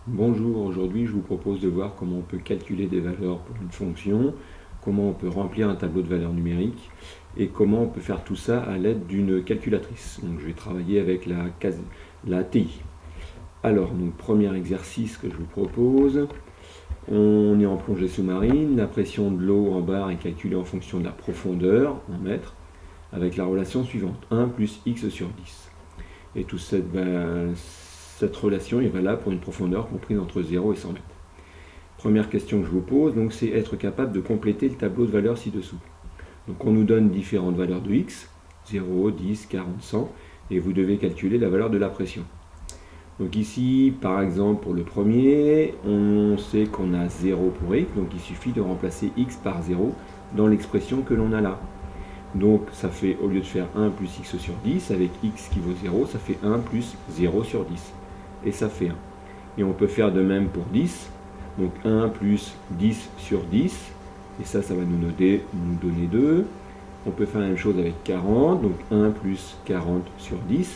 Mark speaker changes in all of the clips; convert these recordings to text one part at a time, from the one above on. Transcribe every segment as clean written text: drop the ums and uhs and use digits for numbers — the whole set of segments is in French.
Speaker 1: Bonjour, aujourd'hui je vous propose de voir comment on peut calculer des valeurs pour une fonction, comment on peut remplir un tableau de valeurs numériques et comment on peut faire tout ça à l'aide d'une calculatrice. Donc je vais travailler avec la TI. Alors, premier exercice que je vous propose, on est en plongée sous-marine, la pression de l'eau en barre est calculée en fonction de la profondeur en mètres avec la relation suivante, 1 plus x sur 10. Et toute cette relation est valable pour une profondeur comprise entre 0 et 100 mètres. Première question que je vous pose, c'est être capable de compléter le tableau de valeurs ci-dessous. Donc on nous donne différentes valeurs de x, 0, 10, 40, 100, et vous devez calculer la valeur de la pression. Donc ici, par exemple, pour le premier, on sait qu'on a 0 pour x, donc il suffit de remplacer x par 0 dans l'expression que l'on a là. Donc ça fait, au lieu de faire 1 plus x sur 10, avec x qui vaut 0, ça fait 1 plus 0 sur 10. Et ça fait 1. Et on peut faire de même pour 10. Donc 1 plus 10 sur 10. Et ça va nous donner 2. On peut faire la même chose avec 40. Donc 1 plus 40 sur 10.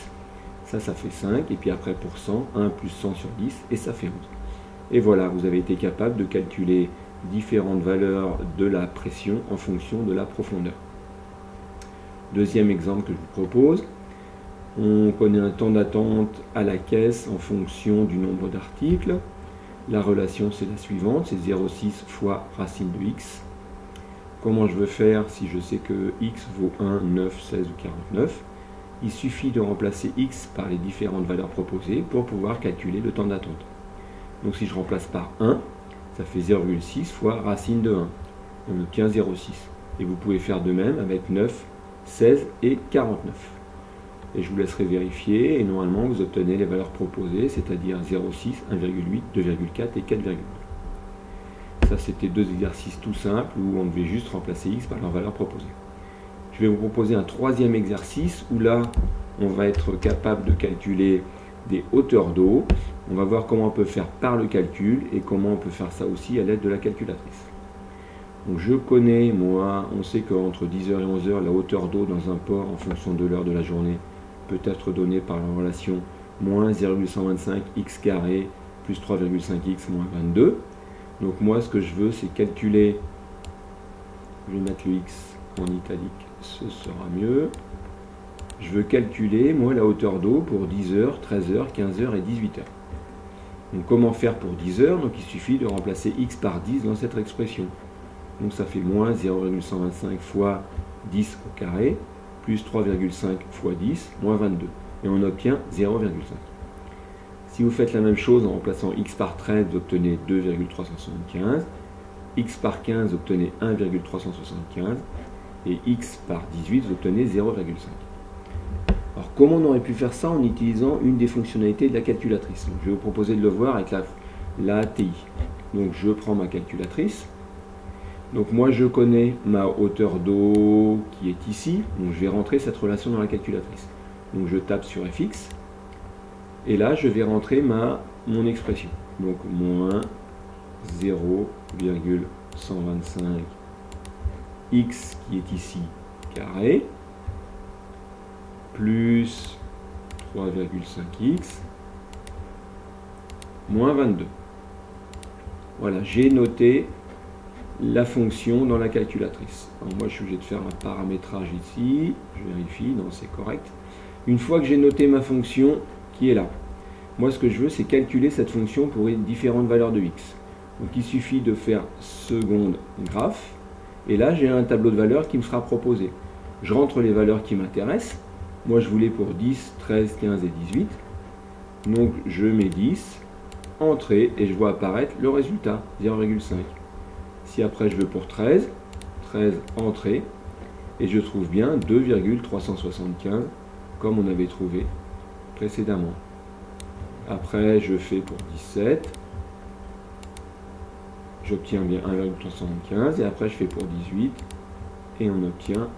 Speaker 1: Ça fait 5. Et puis après pour 100, 1 plus 100 sur 10. Et ça fait 11. Et voilà, vous avez été capable de calculer différentes valeurs de la pression en fonction de la profondeur. Deuxième exemple que je vous propose. On connaît un temps d'attente à la caisse en fonction du nombre d'articles. La relation c'est la suivante, c'est 0,6 fois racine de x. Comment je veux faire si je sais que x vaut 1, 9, 16 ou 49? Il suffit de remplacer x par les différentes valeurs proposées pour pouvoir calculer le temps d'attente. Donc si je remplace par 1, ça fait 0,6 fois racine de 1. On obtient 0,6. Et vous pouvez faire de même avec 9, 16 et 49. Et je vous laisserai vérifier, et normalement vous obtenez les valeurs proposées, c'est-à-dire 0,6, 1,8, 2,4 et 4,2. Ça c'était deux exercices tout simples où on devait juste remplacer x par leur valeur proposée. Je vais vous proposer un troisième exercice où là on va être capable de calculer des hauteurs d'eau. On va voir comment on peut faire par le calcul et comment on peut faire ça aussi à l'aide de la calculatrice. Donc je connais, moi, on sait qu'entre 10h et 11h, la hauteur d'eau dans un port en fonction de l'heure de la journée peut être donnée par la relation moins 0,125 x carré plus 3,5x moins 22. Donc moi ce que je veux c'est calculer, je vais mettre le x en italique, ce sera mieux. Je veux calculer moi la hauteur d'eau pour 10h, 13h, 15h et 18h. Donc comment faire pour 10h? Donc il suffit de remplacer x par 10 dans cette expression. Donc ça fait moins 0,125 fois 10 au carré, plus 3,5 fois 10, moins 22. Et on obtient 0,5. Si vous faites la même chose en remplaçant x par 13, vous obtenez 2,375. X par 15, vous obtenez 1,375. Et x par 18, vous obtenez 0,5. Alors comment on aurait pu faire ça en utilisant une des fonctionnalités de la calculatrice? Donc, je vais vous proposer de le voir avec la TI. Donc je prends ma calculatrice. Donc moi je connais ma hauteur d'eau qui est ici, donc je vais rentrer cette relation dans la calculatrice. Donc je tape sur fx, et là je vais rentrer mon expression. Donc moins 0,125 x qui est ici carré, plus 3,5x, moins 22. Voilà, j'ai noté la fonction dans la calculatrice. Alors moi je suis obligé de faire un paramétrage ici, je vérifie, non c'est correct. Une fois que j'ai noté ma fonction qui est là, moi ce que je veux c'est calculer cette fonction pour différentes valeurs de x. Donc il suffit de faire seconde graphe, et là j'ai un tableau de valeurs qui me sera proposé. Je rentre les valeurs qui m'intéressent, moi je voulais pour 10, 13, 15 et 18, donc je mets 10, entrée, et je vois apparaître le résultat, 0,5. Si après je veux pour 13, 13 entrée, et je trouve bien 2,375 comme on avait trouvé précédemment. Après je fais pour 17, j'obtiens bien 1,375, et après je fais pour 18, et on obtient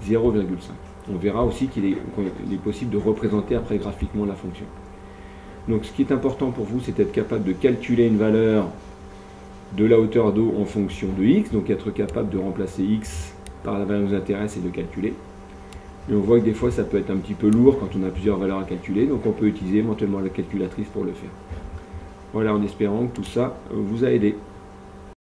Speaker 1: 0,5. On verra aussi qu'il est possible de représenter après graphiquement la fonction. Donc ce qui est important pour vous, c'est d'être capable de calculer une valeur de la hauteur d'eau en fonction de x, donc être capable de remplacer x par la valeur qui nous intéresse et de calculer. Et on voit que des fois ça peut être un petit peu lourd quand on a plusieurs valeurs à calculer, donc on peut utiliser éventuellement la calculatrice pour le faire. Voilà, en espérant que tout ça vous a aidé.